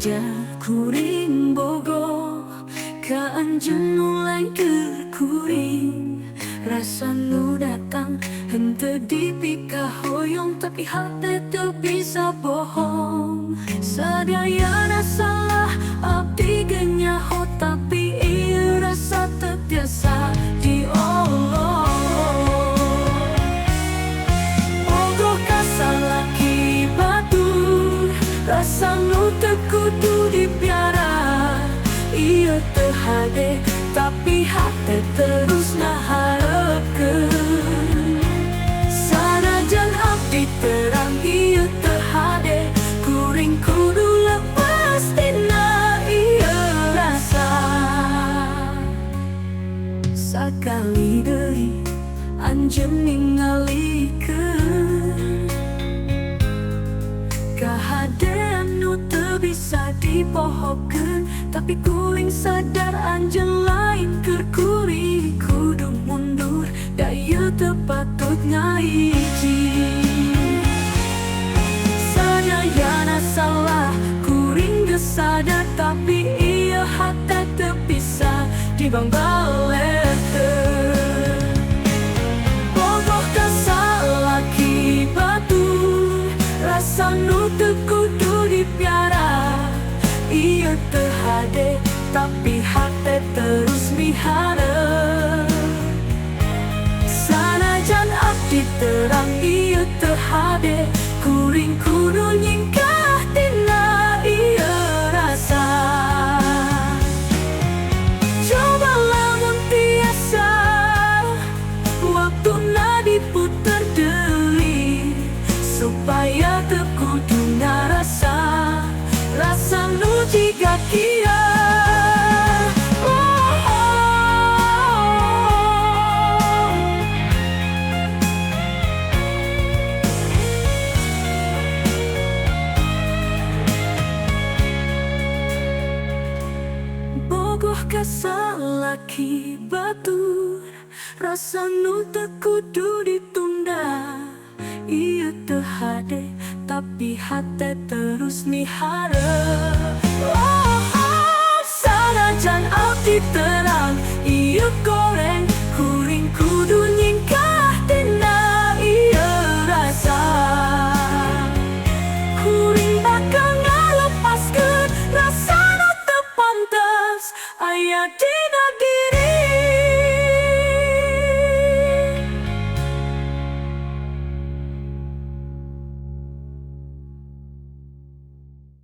saja kuring bogo Kaanjen mulai kuring Rasa nu datang hente dipika hoyong Tapi hati teu bisa bohong Sadayana salah abdi genyaho Tapi ieu rasa teu tiasa diolong Bogoh kasalaki batur Rasa nu teu kudu dipiara Ieu teu hade tapi hati terus ngaharepkeun Sanajan abdi terang ieu teu hade Kuring kudu lepas tina ieu rasa Sakali deui anjeun ningalikeun Kahadean nu teu bisa dipohokeun Tapi kuring sadar anjeun lain keur kuring Kudu mundur da ieu teu patut ngahiji Sadayana salah kuring geus sadar Tapi ieu hate teu bisa dibangbaletkeun Bogoh kasalaki batur Rasa nu teu kudu dipiara Ieu teu hade tapi hate terus miharep Sanajan abdi terang ieu teu hade Kuring kudu nyingkah tina ieu rasa Coba lamun tiasa waktuna diputer deui Supaya teu kudu ngarasa Rasa nu jiga kieu Bogoh kasalaki batur Rasa nu teu kudu ditunda Ieu teu hade tapi hate terus miharep Sanajan abdi terang ieu goreng